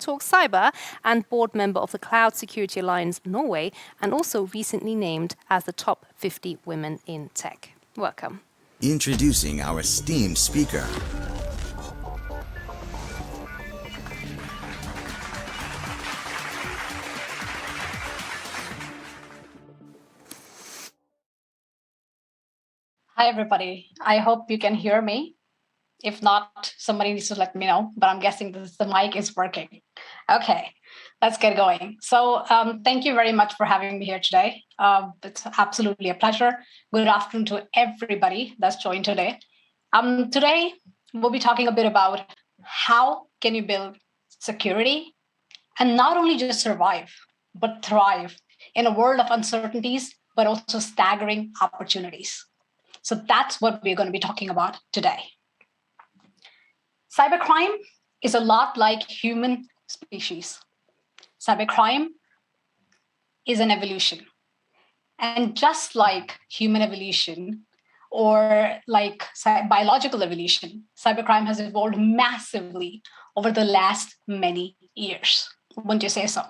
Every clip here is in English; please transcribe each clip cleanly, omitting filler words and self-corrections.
Talk Cyber and board member of the Cloud Security Alliance Norway, and also recently named as the top 50 women in tech. Welcome. Introducing our esteemed speaker. Hi, everybody. I hope you can hear me. If not, somebody needs to let me know, but I'm guessing the mic is working. Okay, let's get going. So thank you very much for having me here today. It's absolutely a pleasure. Good afternoon to everybody that's joined today. Today, we'll be talking a bit about how can you build security and not only just survive, but thrive in a world of uncertainties, but also staggering opportunities. So that's what we're going to be talking about today. Cybercrime is a lot like human species. Cybercrime is an evolution. And just like human evolution or like biological evolution, cybercrime has evolved massively over the last many years. Wouldn't you say so?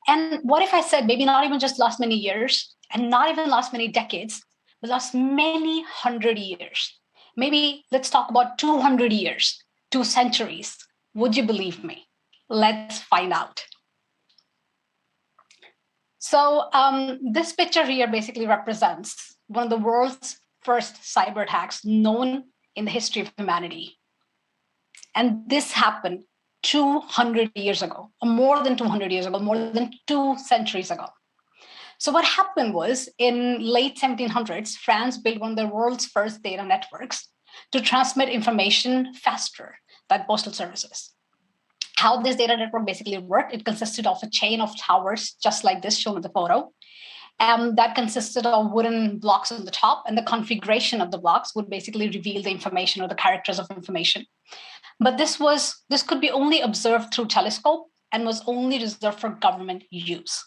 And what if I said maybe not even just last many years and not even last many decades, but last many hundred years? Maybe let's talk about 200 years, 2 centuries. Would you believe me? Let's find out. So this picture here basically represents one of the world's first cyber attacks known in the history of humanity. And this happened 200 years ago, or more than 200 years ago, more than 2 centuries ago. So what happened was in late 1700s, France built one of the world's first data networks to transmit information faster than postal services. How this data network basically worked, it consisted of a chain of towers, just like this shown in the photo. That consisted of wooden blocks on the top, and the configuration of the blocks would basically reveal the information or the characters of information. But this could be only observed through telescope and was only reserved for government use.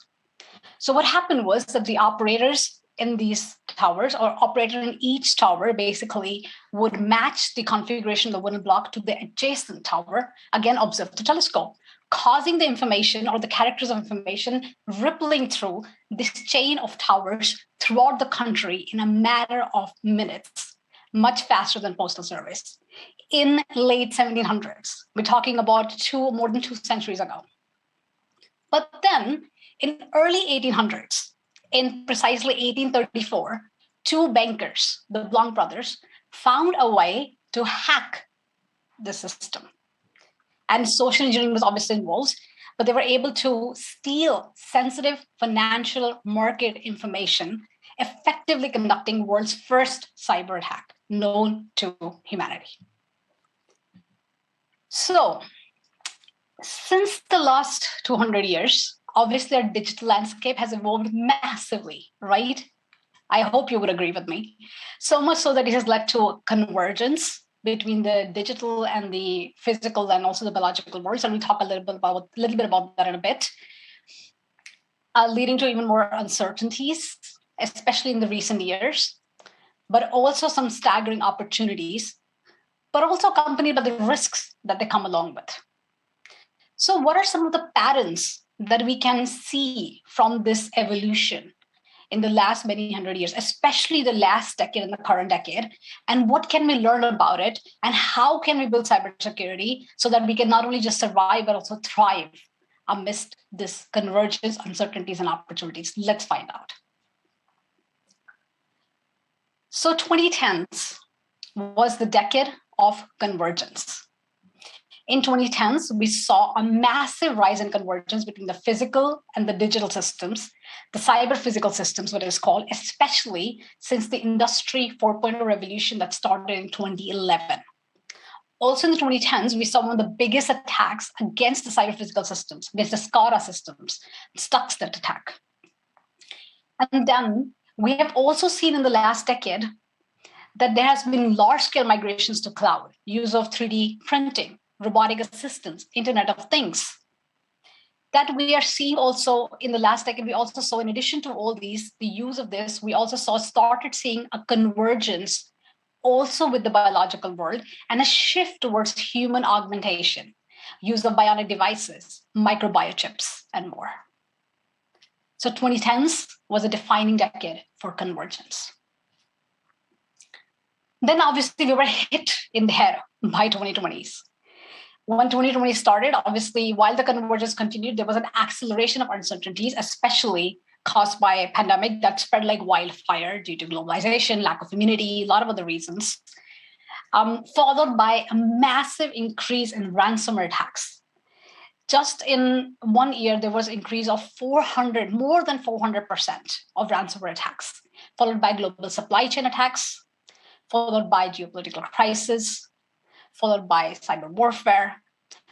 So what happened was that the operators in these towers, or operator in each tower, basically would match the configuration of the wooden block to the adjacent tower, again observed through telescope, causing the information or the characters of information rippling through this chain of towers throughout the country in a matter of minutes, much faster than postal service. In late 1700s, we're talking about more than 2 centuries ago. But then in early 1800s, in precisely 1834, 2 bankers, the Blanc brothers, found a way to hack the system. And social engineering was obviously involved, but they were able to steal sensitive financial market information, effectively conducting world's first cyber attack known to humanity. So, since the last 200 years, obviously our digital landscape has evolved massively, right? I hope you would agree with me. So much so that it has led to convergence between the digital and the physical and also the biological worlds. And we'll talk a little bit about that in a bit, leading to even more uncertainties, especially in the recent years, but also some staggering opportunities, but also accompanied by the risks that they come along with. So what are some of the patterns that we can see from this evolution in the last many hundred years, especially the last decade and the current decade? And what can we learn about it? And how can we build cybersecurity so that we can not only just survive, but also thrive amidst this convergence, uncertainties, and opportunities? Let's find out. So 2010s was the decade of convergence. In 2010s, we saw a massive rise in convergence between the physical and the digital systems, the cyber physical systems, what it is called, especially since the Industry 4.0 revolution that started in 2011. Also in the 2010s, we saw one of the biggest attacks against the cyber physical systems, against the SCADA systems, Stuxnet attack. And then we have also seen in the last decade that there has been large-scale migrations to cloud, use of 3D printing, robotic assistance, Internet of Things. That we are seeing also in the last decade, we also saw, in addition to all these, the use of this, we also started seeing a convergence also with the biological world and a shift towards human augmentation. use of bionic devices, microbiochips, and more. So 2010s was a defining decade for convergence. Then obviously we were hit in the head by 2020s. When 2020 started, obviously, while the convergence continued, there was an acceleration of uncertainties, especially caused by a pandemic that spread like wildfire due to globalization, lack of immunity, a lot of other reasons, followed by a massive increase in ransomware attacks. Just in 1 year, there was an increase of more than 400% of ransomware attacks, followed by global supply chain attacks, followed by geopolitical crisis, followed by cyber warfare.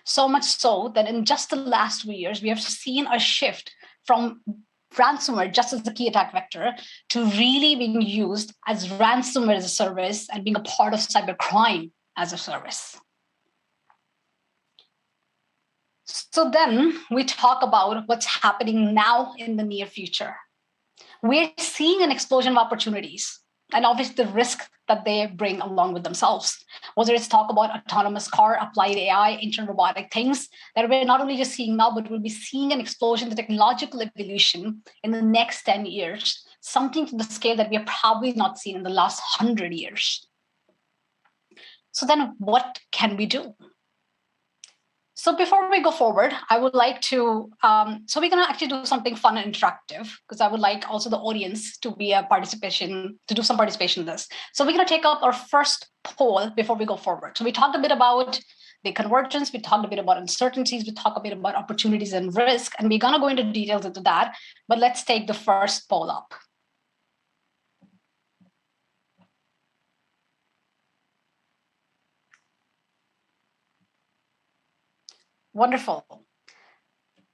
So much so that in just the last 2 years, we have seen a shift from ransomware just as the key attack vector to really being used as ransomware as a service and being a part of cybercrime as a service. So then we talk about what's happening now in the near future. We're seeing an explosion of opportunities and obviously the risk that they bring along with themselves. Whether it's talk about autonomous car, applied AI, inter-robotic things that we're not only just seeing now, but we'll be seeing an explosion, the technological evolution in the next 10 years, something to the scale that we have probably not seen in the last 100 years. So then what can we do? So before we go forward, I would like to, so we're going to actually do something fun and interactive because I would like also the audience to be a participation, to do some participation in this. So we're going to take up our first poll before we go forward. So we talked a bit about the convergence, we talked a bit about uncertainties, we talked a bit about opportunities and risk, and we're going to go into details into that, but let's take the first poll up. Wonderful.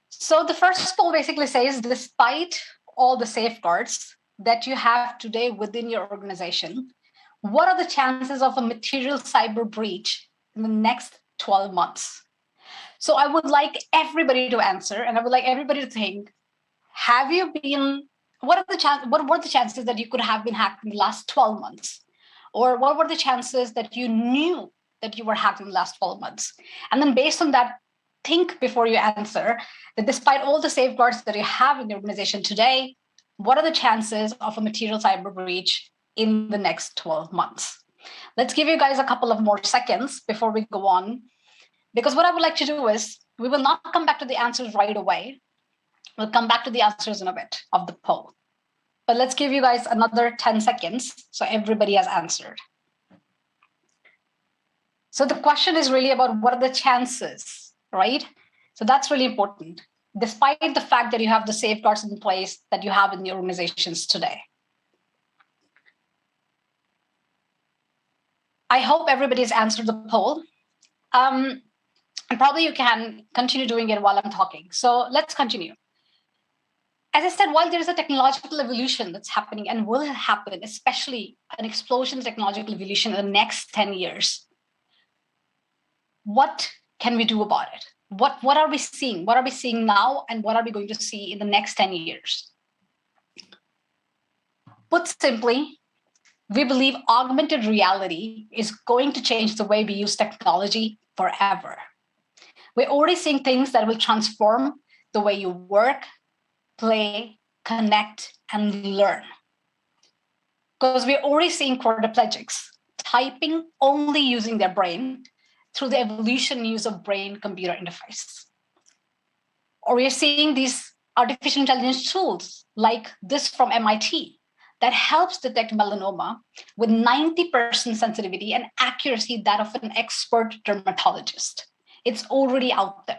So the first poll basically says, despite all the safeguards that you have today within your organization, what are the chances of a material cyber breach in the next 12 months? So I would like everybody to answer, and I would like everybody to think, have you been, what were the chances that you could have been hacked in the last 12 months? Or what were the chances that you knew that you were hacked in the last 12 months? And then based on that, think before you answer that despite all the safeguards that you have in the organization today, what are the chances of a material cyber breach in the next 12 months? Let's give you guys a couple of more seconds before we go on, because what I would like to do is we will not come back to the answers right away. We'll come back to the answers in a bit of the poll. But let's give you guys another 10 seconds so everybody has answered. So the question is really about what are the chances, right? So that's really important, despite the fact that you have the safeguards in place that you have in the organizations today. I hope everybody's answered the poll. And probably you can continue doing it while I'm talking. So let's continue. As I said, while there is a technological evolution that's happening and will happen, especially an explosion of technological evolution in the next 10 years, what can we do about it? What are we seeing? What are we seeing now? And what are we going to see in the next 10 years? Put simply, we believe augmented reality is going to change the way we use technology forever. We're already seeing things that will transform the way you work, play, connect, and learn. Because we're already seeing quadriplegics typing only using their brain through the evolution use of brain-computer interface. Or we're seeing these artificial intelligence tools like this from MIT that helps detect melanoma with 90% sensitivity and accuracy that of an expert dermatologist. It's already out there.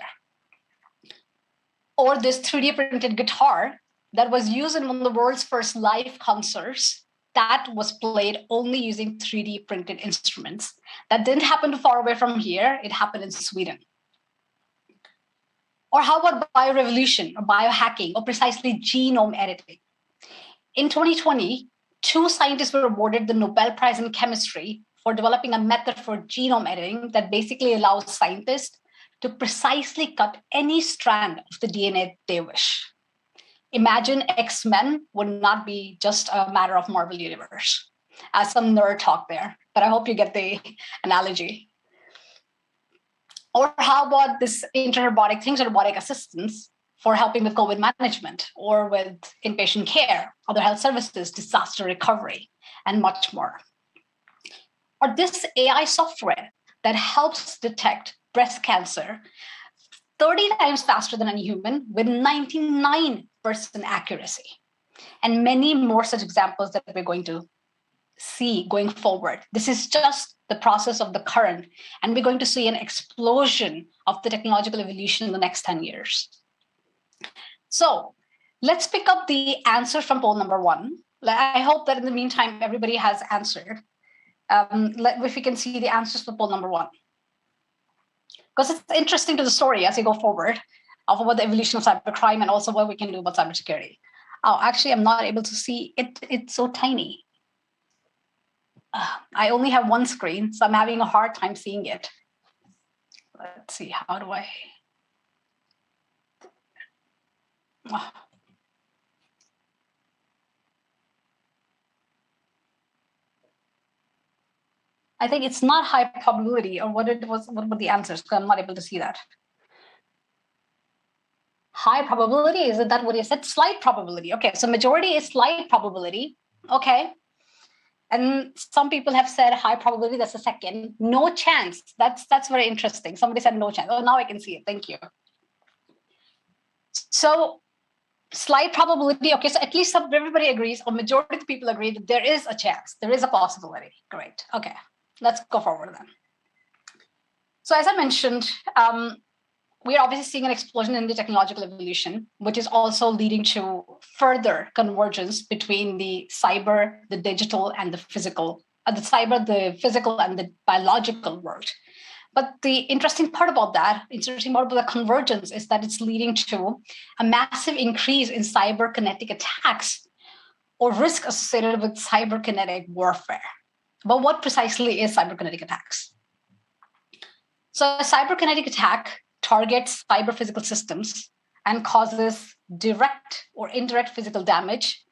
Or this 3D printed guitar that was used in one of the world's first live concerts that was played only using 3D printed instruments. That didn't happen too far away from here. It happened in Sweden. Or how about biorevolution or biohacking or precisely genome editing? In 2020, 2 scientists were awarded the Nobel Prize in Chemistry for developing a method for genome editing that basically allows scientists to precisely cut any strand of the DNA they wish. Imagine X-Men would not be just a matter of Marvel Universe, as some nerd talk there, but I hope you get the analogy. Or how about this inter-robotic things, robotic assistance for helping with COVID management or with inpatient care, other health services, disaster recovery, and much more. Or this AI software that helps detect breast cancer 30 times faster than any human with 99% accuracy. And many more such examples that we're going to see going forward. This is just the process of the current, and we're going to see an explosion of the technological evolution in the next 10 years. So let's pick up the answer from poll number 1. I hope that in the meantime, everybody has answered. If we can see the answers for poll number 1. Because it's interesting to the story as we go forward of about the evolution of cybercrime and also what we can do about cybersecurity. Oh, actually, I'm not able to see it. It's so tiny. I only have one screen, so I'm having a hard time seeing it. Let's see, how do I? I think it's not high probability, or what were the answers? Because I'm not able to see that. High probability, is that what you said? Slight probability. Okay, so majority is slight probability. Okay. And some people have said high probability, that's the second. No chance. That's very interesting. Somebody said no chance. Oh, now I can see it. Thank you. So slight probability. Okay, so at least everybody agrees, or majority of the people agree that there is a chance. There is a possibility. Great. Okay, let's go forward then. So as I mentioned, we're obviously seeing an explosion in the technological evolution, which is also leading to further convergence between the cyber, the digital, and the physical, the physical and the biological world. But the interesting part about the convergence is that it's leading to a massive increase in cyberkinetic attacks or risk associated with cyberkinetic warfare. But what precisely is cyberkinetic attacks? So a cyberkinetic attack targets cyber physical systems and causes direct or indirect physical damage,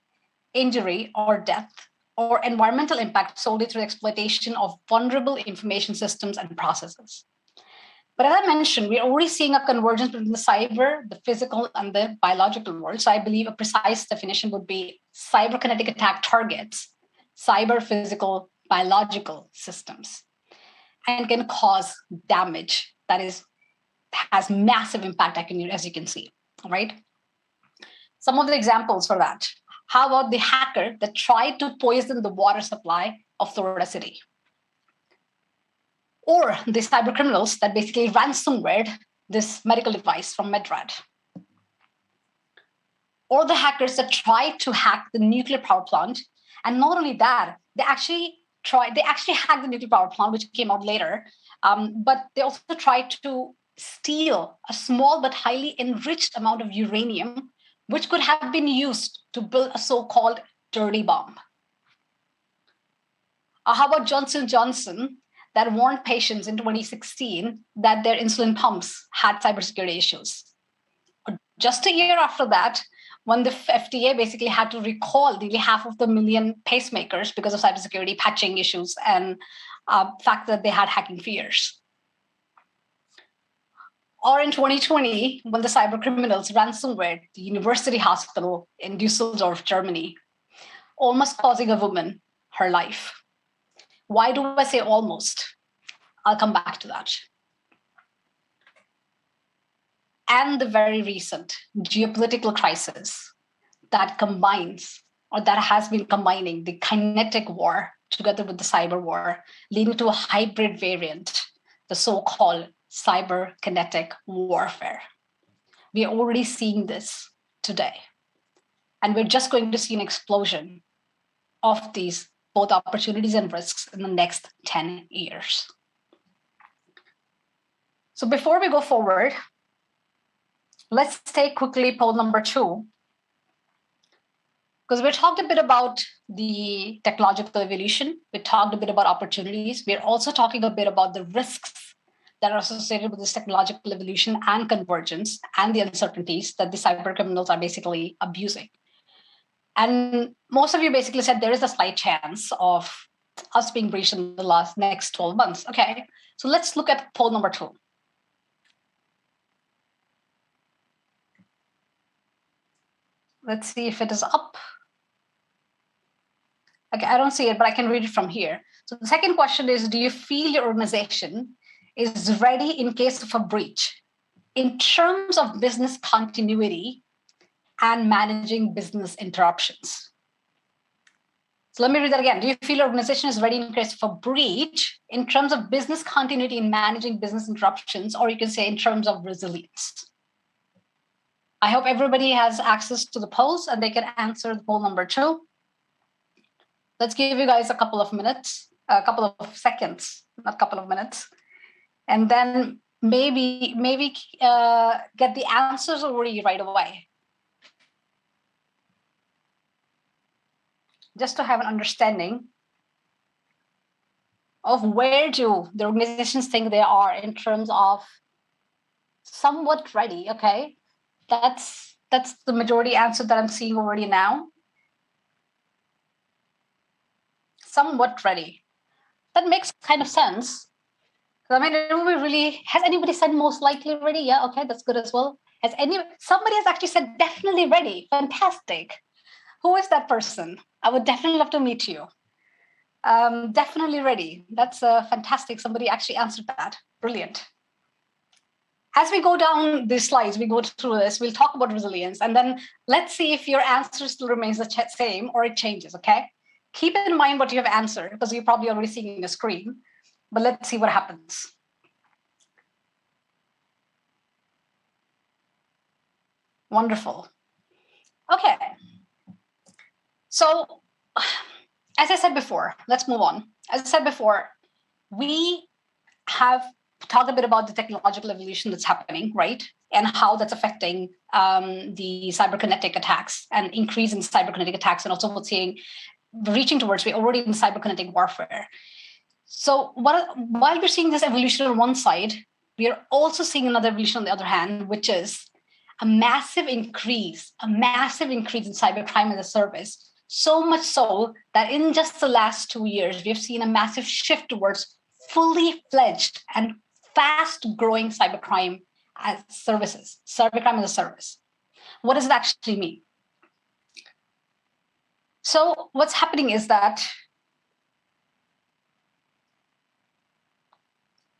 injury, or death, or environmental impact solely through exploitation of vulnerable information systems and processes. But as I mentioned, we're already seeing a convergence between the cyber, the physical, and the biological world. So I believe a precise definition would be cyberkinetic attack targets cyber, physical, biological systems and can cause damage that has massive impact, as you can see, right? Some of the examples for that. How about the hacker that tried to poison the water supply of Florida City? Or the cyber criminals that basically ransomwared this medical device from Medrad? Or the hackers that tried to hack the nuclear power plant. And not only that, they actually hacked the nuclear power plant, which came out later, but they also tried to steal a small but highly enriched amount of uranium, which could have been used to build a so-called dirty bomb. How about Johnson & Johnson that warned patients in 2016 that their insulin pumps had cybersecurity issues? Just a year after that, when the FDA basically had to recall nearly 500,000 pacemakers because of cybersecurity patching issues and fact that they had hacking fears. Or in 2020, when the cyber criminals ransomware the university hospital in Düsseldorf, Germany, almost causing a woman her life. Why do I say almost? I'll come back to that. And the very recent geopolitical crisis that combines, or that has been combining, the kinetic war together with the cyber war, leading to a hybrid variant, the so-called cyberkinetic warfare. We are already seeing this today. And we're just going to see an explosion of these both opportunities and risks in the next 10 years. So before we go forward, let's take quickly poll number 2. Because we talked a bit about the technological evolution. We talked a bit about opportunities. We're also talking a bit about the risks that are associated with this technological evolution and convergence and the uncertainties that the cyber criminals are basically abusing. And most of you basically said there is a slight chance of us being breached in the next 12 months. Okay, so let's look at poll number 2. Let's see if it is up. Okay, I don't see it, but I can read it from here. So the second question is, do you feel your organization is ready in case of a breach in terms of business continuity and managing business interruptions? So let me read that again. Do you feel your organization is ready in case of a breach in terms of business continuity and managing business interruptions, or you can say in terms of resilience? I hope everybody has access to the polls and they can answer the poll number 2. Let's give you guys a couple of minutes, a couple of seconds, not a couple of minutes. And then maybe get the answers already right away. Just to have an understanding of where do the organizations think they are in terms of somewhat ready, okay? That's the majority answer that I'm seeing already now. Somewhat ready. That makes kind of sense. I mean, it will be really, has anybody said most likely ready? Yeah, okay, that's good as well. Somebody has actually said definitely ready. Fantastic. Who is that person? I would definitely love to meet you. Definitely ready. That's fantastic. Somebody actually answered that. Brilliant. As we go down these slides, we go through this, we'll talk about resilience, and then let's see if your answer still remains the same or it changes, okay? Keep in mind what you have answered, because you're probably already seeing the screen, but let's see what happens. Wonderful. Okay. So, as I said before, let's move on. As I said before, we have talked a bit about the technological evolution that's happening, right? And how that's affecting the cyberkinetic attacks and increase in cyberkinetic attacks, and also what's seeing reaching towards, we're already in cyberkinetic warfare. So while we're seeing this evolution on one side, we are also seeing another evolution on the other hand, which is a massive increase in cybercrime as a service. So much so that in just the last 2 years, we've seen a massive shift towards fully fledged and fast growing cybercrime as services, cybercrime as a service. What does it actually mean? So what's happening is that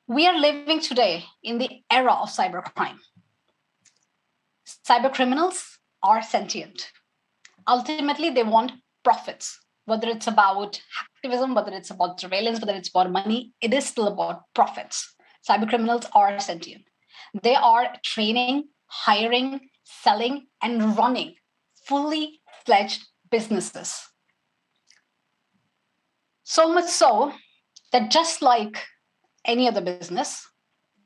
we are living today in the era of cybercrime. Cybercriminals are sentient. Ultimately, they want profits, whether it's about activism, whether it's about surveillance, whether it's about money, it is still about profits. Cybercriminals are sentient. They are training, hiring, selling, and running fully fledged businesses. So much so that just like any other business,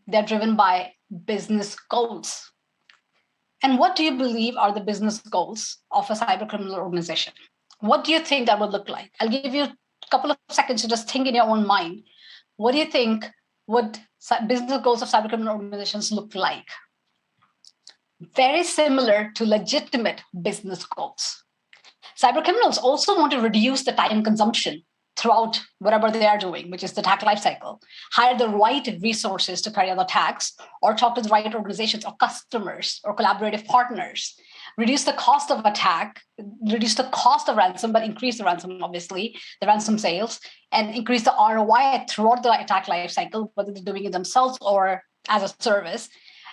they're driven by business goals. And what do you believe are the business goals of a cybercriminal organization? What do you think that would look like? I'll give you a couple of seconds to just think in your own mind. What do you think would business goals of cybercriminal organizations look like? Very similar to legitimate business goals. Cybercriminals also want to reduce the time consumption throughout whatever they are doing, which is the attack lifecycle, hire the right resources to carry out the attacks, or talk to the right organizations or customers or collaborative partners, reduce the cost of attack, reduce the cost of ransom, but increase the ransom, obviously, the ransom sales, and increase the ROI throughout the attack lifecycle, whether they're doing it themselves or as a service.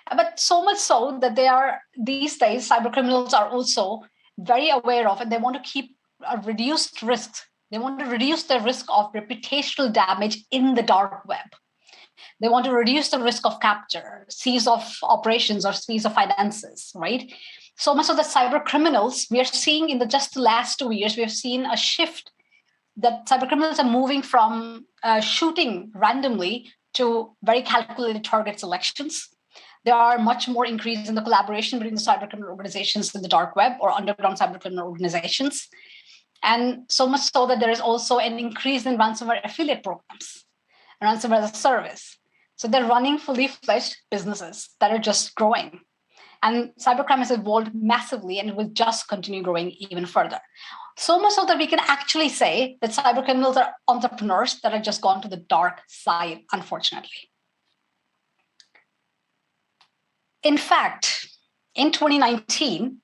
But so much so that they are, these days, cybercriminals are also very aware of, and they want to keep a reduced risk. They want to reduce the risk of reputational damage in the dark web. They want to reduce the risk of capture, seize of operations, or seize of finances, right? So much of the cyber criminals we are seeing in just the last 2 years, we have seen a shift that cyber criminals are moving from shooting randomly to very calculated target selections. There are much more increase in the collaboration between the cyber criminal organizations in the dark web or underground cyber criminal organizations. And so much so that there is also an increase in ransomware affiliate programs, ransomware as a service. So they're running fully fledged businesses that are just growing. And cybercrime has evolved massively and it will just continue growing even further. So much so that we can actually say that cybercriminals are entrepreneurs that have just gone to the dark side, unfortunately. In fact, in 2019,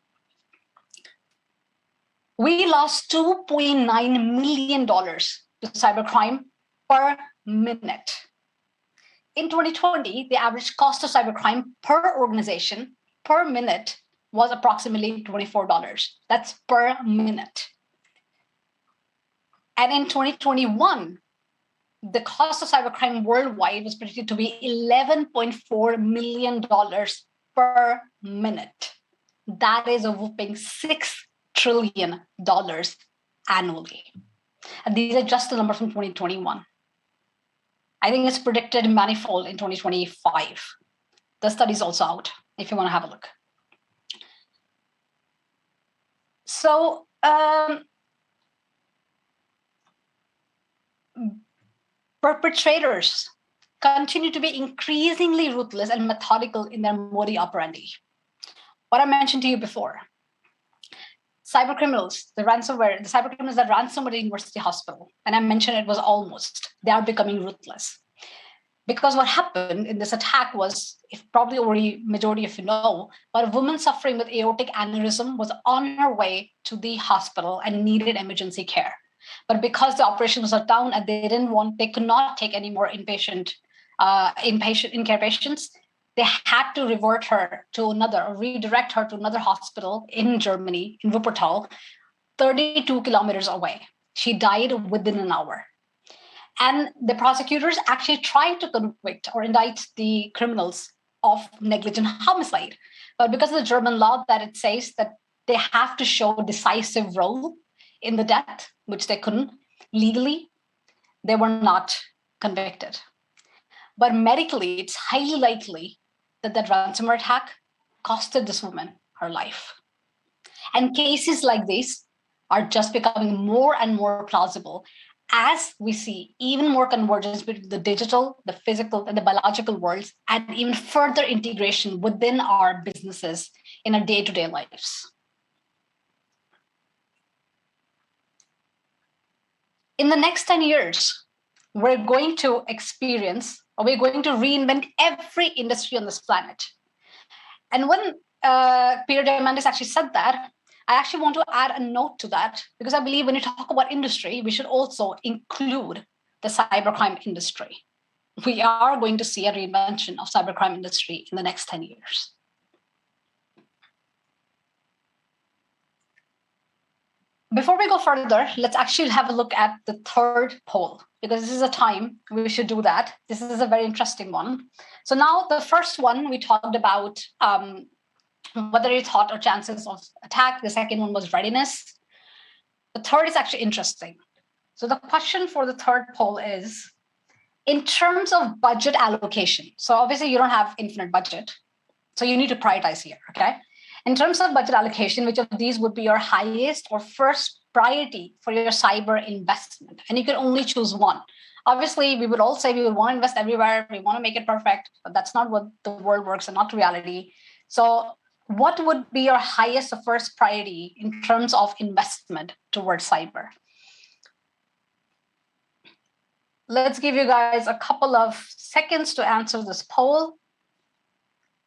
We lost $2.9 million to cybercrime per minute. In 2020, the average cost of cybercrime per organization per minute was approximately $24. That's per minute. And in 2021, the cost of cybercrime worldwide was predicted to be $11.4 million per minute. That is a whopping $6 trillion annually. And these are just the numbers from 2021. I think it's predicted manifold in 2025. The study's also out if you want to have a look. So perpetrators continue to be increasingly ruthless and methodical in their modus operandi. What I mentioned to you before, cybercriminals, the cybercriminals that ransomed the university hospital, and I mentioned it was almost, they are becoming ruthless. Because what happened in this attack was, if probably already majority of you know, but a woman suffering with aortic aneurysm was on her way to the hospital and needed emergency care. But because the operation was shut down and they could not take any more in-care patients, they had to redirect her to another hospital in Germany, in Wuppertal, 32 kilometers away. She died within an hour. And the prosecutors actually tried to convict or indict the criminals of negligent homicide. But because of the German law that it says that they have to show a decisive role in the death, which they couldn't legally, they were not convicted. But medically, it's highly likely that ransomware attack costed this woman her life. And cases like these are just becoming more and more plausible as we see even more convergence between the digital, the physical, and the biological worlds, and even further integration within our businesses in our day-to-day lives. In the next 10 years, we're going to reinvent every industry on this planet. And when Peter Diamandis actually said that, I actually want to add a note to that, because I believe when you talk about industry, we should also include the cybercrime industry. We are going to see a reinvention of cybercrime industry in the next 10 years. Before we go further, let's actually have a look at the third poll, because this is a time we should do that. This is a very interesting one. So now the first one, we talked about whether you thought or chances of attack. The second one was readiness. The third is actually interesting. So the question for the third poll is, in terms of budget allocation, so obviously you don't have infinite budget, so you need to prioritize here, okay? In terms of budget allocation, which of these would be your highest or first priority for your cyber investment? And you can only choose one. Obviously, we would all say we would want to invest everywhere, we want to make it perfect, but that's not what the world works and not reality. So what would be your highest or first priority in terms of investment towards cyber? Let's give you guys a couple of seconds to answer this poll.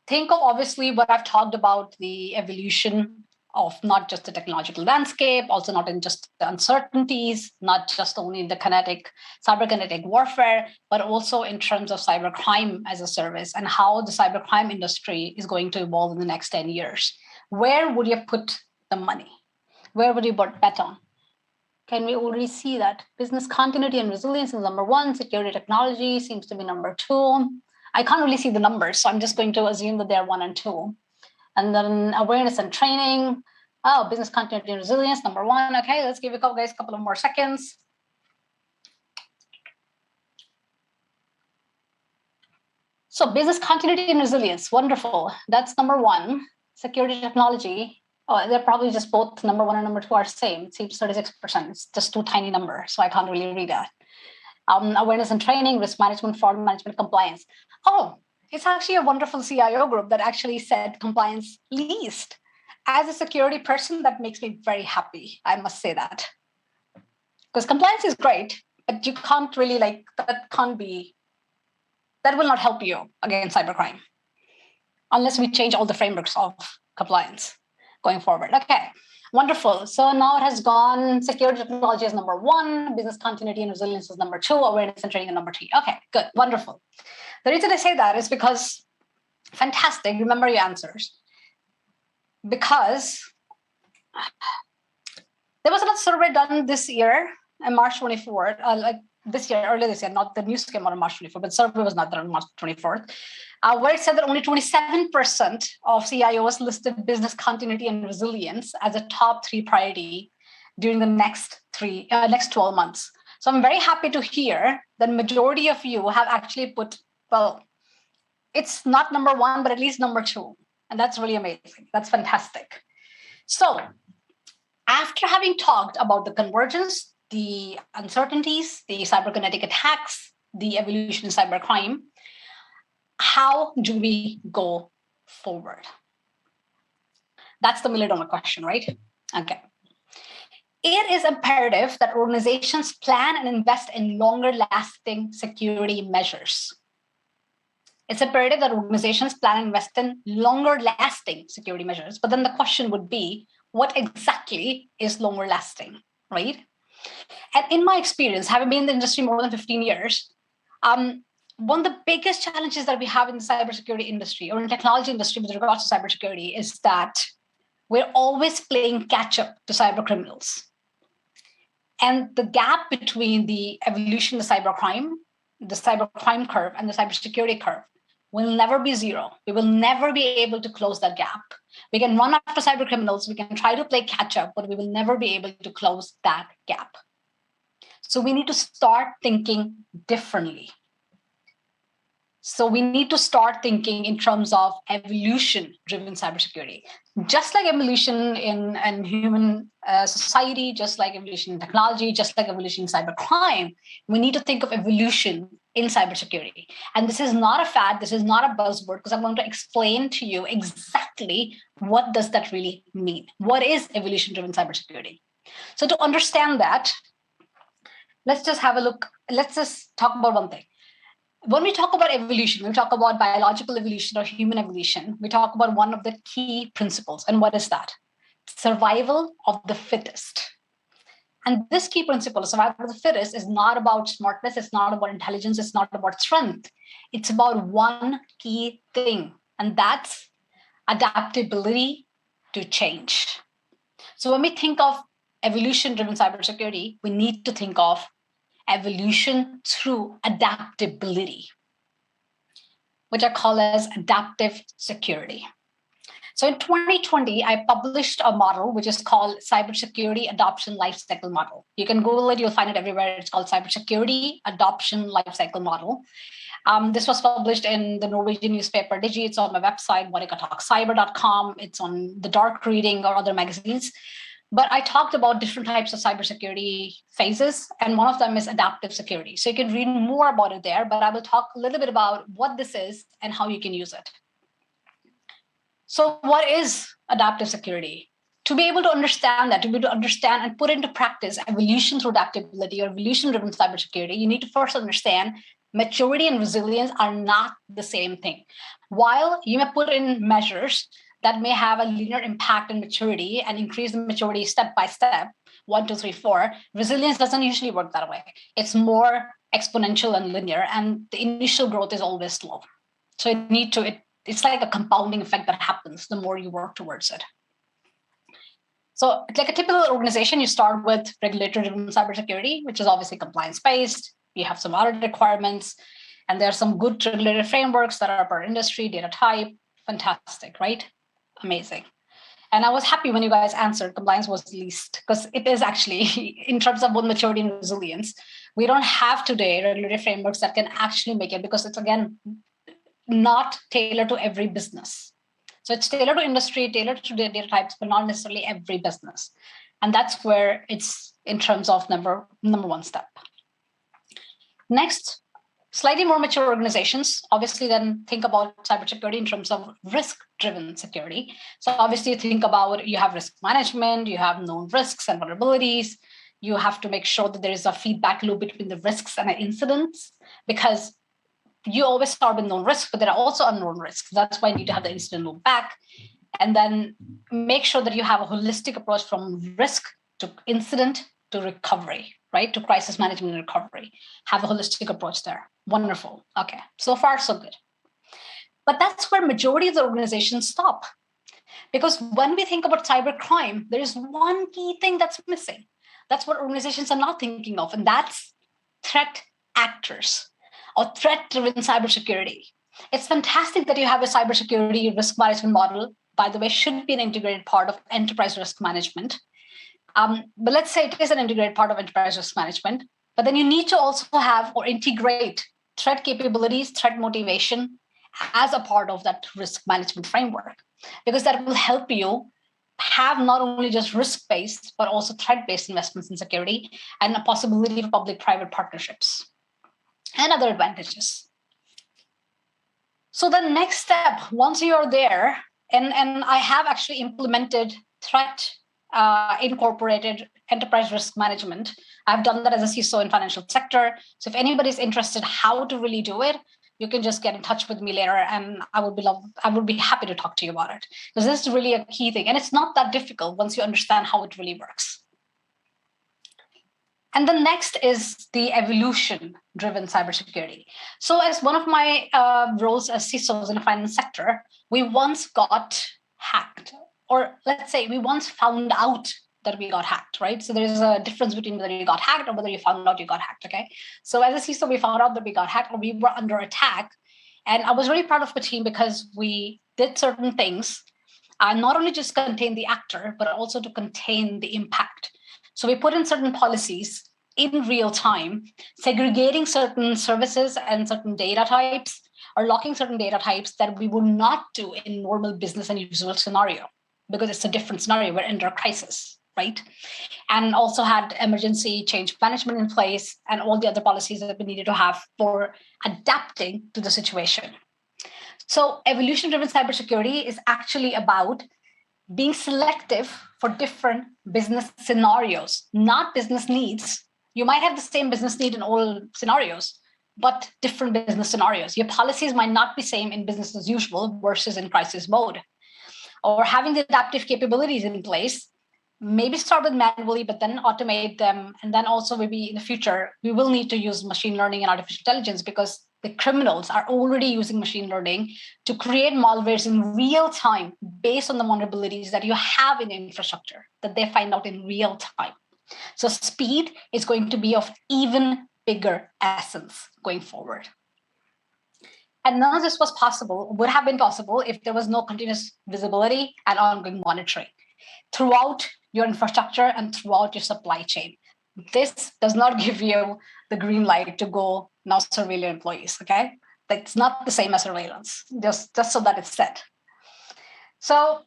Think of obviously what I've talked about, the evolution of not just the technological landscape, also not in just the uncertainties, not just only the cyberkinetic warfare, but also in terms of cybercrime as a service and how the cybercrime industry is going to evolve in the next 10 years. Where would you put the money? Where would you bet on? Can we already see that? Business continuity and resilience is number one. Security technology seems to be number two. I can't really see the numbers, so I'm just going to assume that they're 1 and 2. And then awareness and training. Oh, business continuity and resilience, number 1. Okay, let's give you guys a couple of more seconds. So business continuity and resilience, wonderful. That's number 1. Security technology. Oh, they're probably just both number 1 and number 2 are same. It seems 36%. It's just too tiny number, so I can't really read that. Awareness and training, risk management, fraud management, compliance. Oh, it's actually a wonderful CIO group that actually said compliance least. As a security person, that makes me very happy. I must say that. Because compliance is great, but you can't really that will not help you against cybercrime unless we change all the frameworks of compliance. going forward. Okay, wonderful. So now it has gone, security technology is number 1, business continuity and resilience is number 2, awareness and training is number 3. Okay, good, wonderful. The reason I say that is because, fantastic, remember your answers. Because there was another survey done this year on March 24th, earlier this year, not the news came out on March 24th, but the survey was not done on March 24th, where it said that only 27% of CIOs listed business continuity and resilience as a top 3 priority during the next 12 months. So I'm very happy to hear that majority of you have actually put, well, it's not number 1, but at least number 2. And that's really amazing. That's fantastic. So after having talked about the convergence, the uncertainties, the cyberkinetic attacks, the evolution of cybercrime, how do we go forward? That's the million-dollar question, right? Okay. It is imperative that organizations plan and invest in longer-lasting security measures. It's imperative that organizations plan and invest in longer-lasting security measures. But then the question would be, what exactly is longer-lasting, right? And in my experience, having been in the industry more than 15 years, one of the biggest challenges that we have in the cybersecurity industry or in the technology industry with regards to cybersecurity is that we're always playing catch-up to cybercriminals. And the gap between the evolution of cybercrime, the cybercrime curve, and the cybersecurity curve will never be 0. We will never be able to close that gap. We can run after cybercriminals, we can try to play catch-up, but we will never be able to close that gap. So we need to start thinking differently. So we need to start thinking in terms of evolution-driven cybersecurity. Just like evolution in human society, just like evolution in technology, just like evolution in cybercrime, we need to think of evolution in cybersecurity. And this is not a fad, this is not a buzzword, because I'm going to explain to you exactly what does that really mean. What is evolution-driven cybersecurity? So to understand that, let's just have a look. Let's just talk about one thing. When we talk about evolution, we talk about biological evolution or human evolution, we talk about one of the key principles. And what is that? Survival of the fittest. And this key principle, survival of the fittest, is not about smartness, it's not about intelligence, it's not about strength. It's about one key thing, and that's adaptability to change. So when we think of evolution-driven cybersecurity, we need to think of evolution through adaptability, which I call as adaptive security. So in 2020, I published a model which is called Cybersecurity Adoption Lifecycle Model. You can Google it, you'll find it everywhere. It's called Cybersecurity Adoption Lifecycle Model. This was published in the Norwegian newspaper Digi. It's on my website, monicatatalkcyber.com. It's on the Dark Reading or other magazines. But I talked about different types of cybersecurity phases, and one of them is adaptive security. So you can read more about it there, but I will talk a little bit about what this is and how you can use it. So what is adaptive security? To be able to understand that, to be able to understand and put into practice evolution through adaptability or evolution-driven cybersecurity, you need to first understand maturity and resilience are not the same thing. While you may put in measures that may have a linear impact in maturity and increase the maturity step by step, 1, 2, 3, 4, resilience doesn't usually work that way. It's more exponential and linear, and the initial growth is always slow. So it's like a compounding effect that happens the more you work towards it. So like a typical organization, you start with regulatory-driven cybersecurity, which is obviously compliance-based. You have some audit requirements, and there are some good regulatory frameworks that are per industry, data type. Fantastic, right? Amazing. And I was happy when you guys answered compliance was least, because it is actually, in terms of both maturity and resilience, we don't have today regulatory frameworks that can actually make it, because it's, again, not tailored to every business. So it's tailored to industry, tailored to data types, but not necessarily every business. And that's where it's in terms of number 1 step. Next, slightly more mature organizations obviously then think about cybersecurity in terms of risk-driven security. So obviously you think about, you have risk management, you have known risks and vulnerabilities. You have to make sure that there is a feedback loop between the risks and the incidents, because you always start with known risks, but there are also unknown risks. That's why you need to have the incident loop back. And then make sure that you have a holistic approach from risk to incident to recovery, right? To crisis management and recovery. Have a holistic approach there. Wonderful. Okay, so far so good. But that's where majority of the organizations stop. Because when we think about cybercrime, there is one key thing that's missing. That's what organizations are not thinking of, and that's threat actors or threat-driven cybersecurity. It's fantastic that you have a cybersecurity risk management model, by the way, should be an integrated part of enterprise risk management. But let's say it is an integrated part of enterprise risk management, but then you need to also have or integrate threat capabilities, threat motivation as a part of that risk management framework, because that will help you have not only just risk-based, but also threat-based investments in security and a possibility of public-private partnerships and other advantages. So the next step, once you're there, and I have actually implemented threat incorporated enterprise risk management. I've done that as a CISO in financial sector. So if anybody's interested how to really do it, you can just get in touch with me later, and I would be happy to talk to you about it, because this is really a key thing, and it's not that difficult once you understand how it really works. And the next is the evolution-driven cybersecurity. So as one of my roles as CISOs in the finance sector, we once got hacked, or let's say we once found out that we got hacked, right? So there's a difference between whether you got hacked or whether you found out you got hacked, okay? So as a CISO, we found out that we got hacked or we were under attack. And I was really proud of the team because we did certain things, not only just contain the actor, but also to contain the impact. So we put in certain policies in real time, segregating certain services and certain data types, or locking certain data types that we would not do in normal business and usual scenario, because it's a different scenario. We're under a crisis, right? And also had emergency change management in place and all the other policies that we needed to have for adapting to the situation. So evolution-driven cybersecurity is actually about being selective for different business scenarios, not business needs. You might have the same business need in all scenarios, but different business scenarios. Your policies might not be same in business as usual versus in crisis mode. Or having the adaptive capabilities in place, maybe start with manually, but then automate them. And then also maybe in the future, we will need to use machine learning and artificial intelligence, because the criminals are already using machine learning to create malwares in real time based on the vulnerabilities that you have in infrastructure that they find out in real time. So speed is going to be of even bigger essence going forward. And none of this was possible, would have been possible, if there was no continuous visibility and ongoing monitoring throughout your infrastructure and throughout your supply chain. This does not give you the green light to go now surveil your employees, okay? That's not the same as surveillance, just so that it's said. So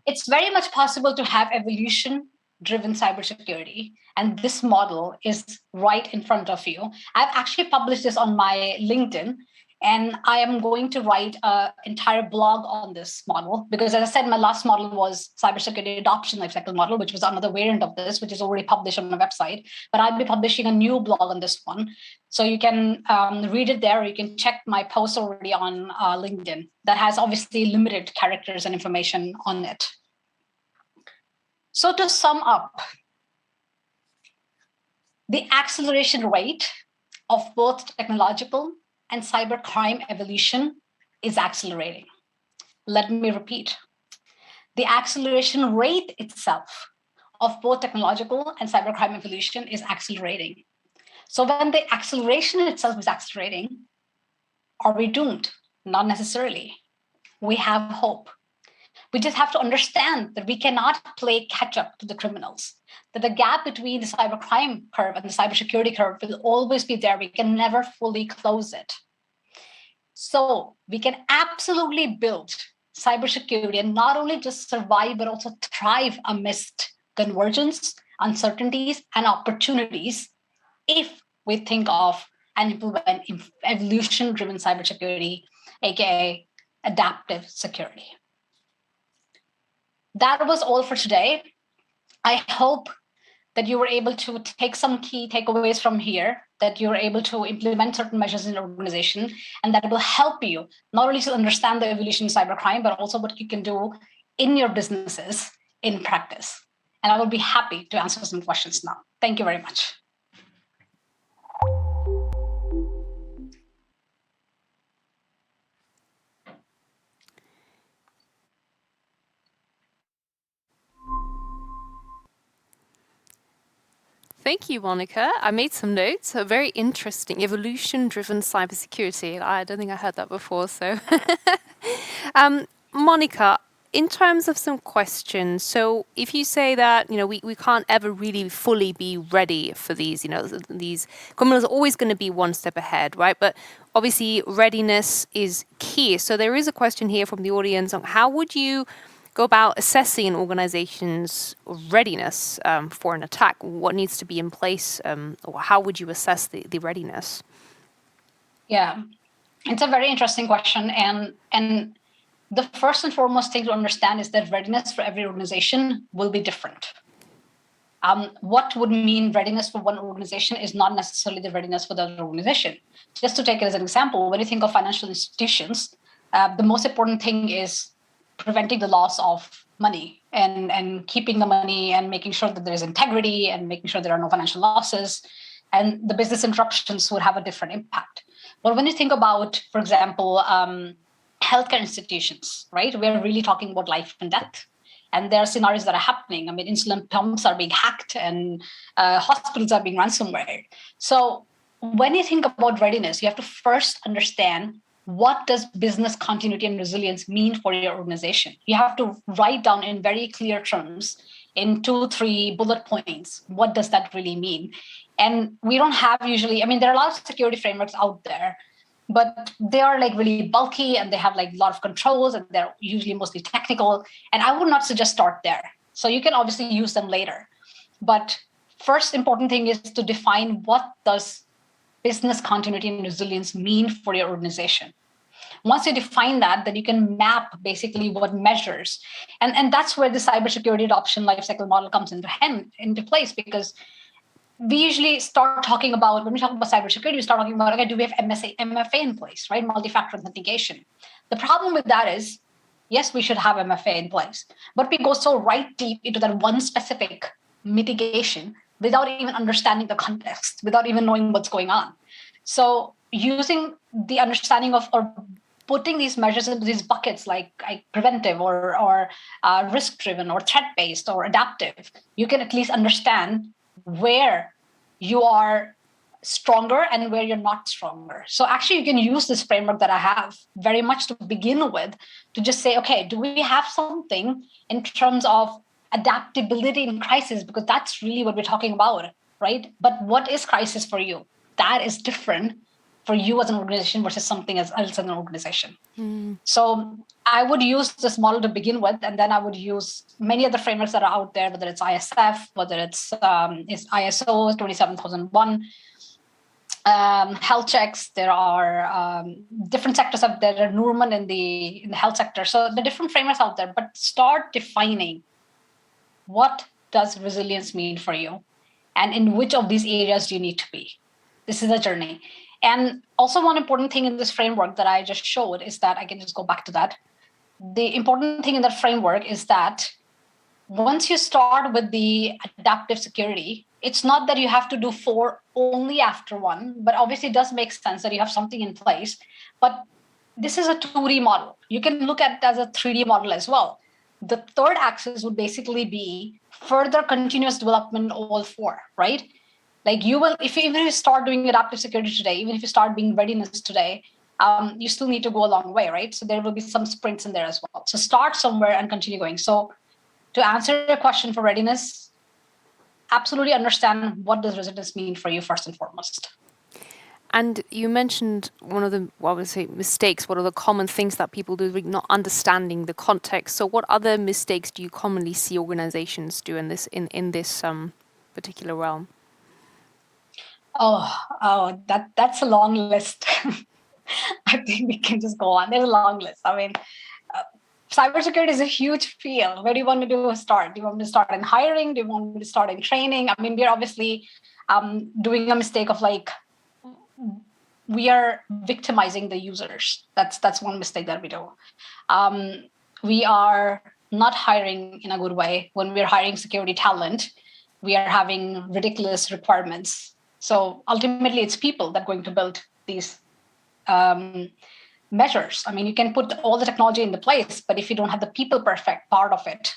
it's very much possible to have evolution-driven cybersecurity, and this model is right in front of you. I've actually published this on my LinkedIn, and I am going to write an entire blog on this model, because as I said, my last model was cybersecurity adoption lifecycle model, which was another variant of this, which is already published on my website. But I'll be publishing a new blog on this one. So you can read it there, or you can check my post already on LinkedIn that has obviously limited characters and information on it. So to sum up, the acceleration rate of both technological and cybercrime evolution is accelerating. Let me repeat. The acceleration rate itself of both technological and cybercrime evolution is accelerating. So when the acceleration itself is accelerating, are we doomed? Not necessarily. We have hope. We just have to understand that we cannot play catch up to the criminals, that the gap between the cybercrime curve and the cybersecurity curve will always be there. We can never fully close it. So we can absolutely build cybersecurity and not only just survive, but also thrive amidst convergence, uncertainties, and opportunities if we think of and implement evolution-driven cybersecurity, aka adaptive security. That was all for today. I hope that you were able to take some key takeaways from here, that you're able to implement certain measures in your organization, and that will help you not only to understand the evolution of cybercrime, but also what you can do in your businesses in practice? And I will be happy to answer some questions now. Thank you very much. Thank you, Monica. I made some notes. A very interesting evolution-driven cybersecurity. I don't think I heard that before. So, Monica, in terms of some questions, so if you say that we can't ever really fully be ready for these, these criminals are always going to be one step ahead, right? But obviously, readiness is key. So there is a question here from the audience on how would you go about assessing an organization's readiness for an attack? What needs to be in place, or how would you assess the readiness? Yeah, it's a very interesting question. And the first and foremost thing to understand is that readiness for every organization will be different. What would mean readiness for one organization is not necessarily the readiness for the other organization. Just to take it as an example, when you think of financial institutions, the most important thing is preventing the loss of money and keeping the money and making sure that there is integrity and making sure there are no financial losses. And the business interruptions would have a different impact. But when you think about, for example, healthcare institutions, right, we're really talking about life and death. And there are scenarios that are happening. I mean, insulin pumps are being hacked and hospitals are being ransomware. So when you think about readiness, you have to first understand, what does business continuity and resilience mean for your organization? You have to write down in very clear terms, in 2-3 bullet points, what does that really mean? And we don't have usually, I mean, there are a lot of security frameworks out there, but they are like really bulky and they have like a lot of controls and they're usually mostly technical. And I would not suggest start there. So you can obviously use them later. But first important thing is to define, what does business continuity and resilience mean for your organization? Once you define that, then you can map basically what measures. And that's where the cybersecurity adoption lifecycle model comes into place, because we usually start talking about, when we talk about cybersecurity, we start talking about, okay, do we have MFA in place, right? Multi-factor authentication. The problem with that is, yes, we should have MFA in place, but we go so right deep into that one specific mitigation without even understanding the context, without even knowing what's going on. So using the understanding of, or putting these measures into these buckets like preventive or risk-driven or threat-based or adaptive, you can at least understand where you are stronger and where you're not stronger. So actually you can use this framework that I have very much to begin with, to just say, okay, do we have something in terms of adaptability in crisis? Because that's really what we're talking about, right? But what is crisis for you? That is different for you as an organization versus something else as an organization. So I would use this model to begin with, and then I would use many other frameworks that are out there, whether it's ISF, whether it's ISO 27001, health checks. There are different sectors out there. There are Nurman in the health sector. So the different frameworks out there, but start defining, what does resilience mean for you? And in which of these areas do you need to be? This is a journey. And also one important thing in this framework that I just showed is that, I can just go back to that. The important thing in that framework is that once you start with the adaptive security, it's not that you have to do 4 only after 1, but obviously it does make sense that you have something in place. But this is a 2D model. You can look at it as a 3D model as well. The third axis would basically be further continuous development, all 4, right? Like you will, even if you start doing adaptive security today, even if you start being readiness today, you still need to go a long way, right? So there will be some sprints in there as well. So start somewhere and continue going. So to answer your question for readiness, absolutely understand, what does resilience mean for you first and foremost. And you mentioned one of the, well, I would say, mistakes. What are the common things that people do, not understanding the context? So what other mistakes do you commonly see organizations do in this particular realm? That's a long list. I think we can just go on. There's a long list. I mean, cybersecurity is a huge field. Where do you want me to start? Do you want me to start in hiring? Do you want me to start in training? I mean, we're obviously doing a mistake of we are victimizing the users. That's one mistake that we do. We are not hiring in a good way. When we're hiring security talent, we are having ridiculous requirements. So ultimately, it's people that are going to build these measures. I mean, you can put all the technology into place, but if you don't have the people perfect part of it,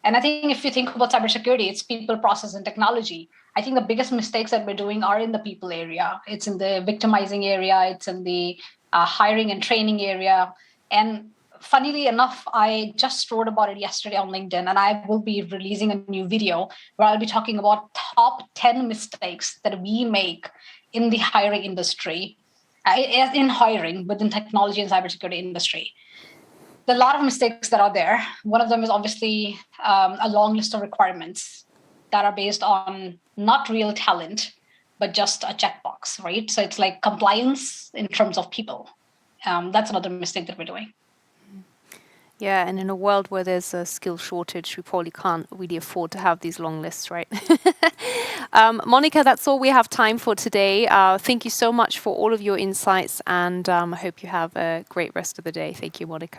and I think if you think about cybersecurity, it's people, process, and technology. I think the biggest mistakes that we're doing are in the people area. It's in the victimizing area. It's in the hiring and training area. And funnily enough, I just wrote about it yesterday on LinkedIn, and I will be releasing a new video where I'll be talking about top 10 mistakes that we make in the hiring industry, in hiring within technology and cybersecurity industry. There are a lot of mistakes that are there. One of them is obviously a long list of requirements that are based on not real talent, but just a checkbox, right? So it's like compliance in terms of people. That's another mistake that we're doing. Yeah, and in a world where there's a skill shortage, we probably can't really afford to have these long lists, right? Monica, that's all we have time for today. Thank you so much for all of your insights, and I hope you have a great rest of the day. Thank you, Monica.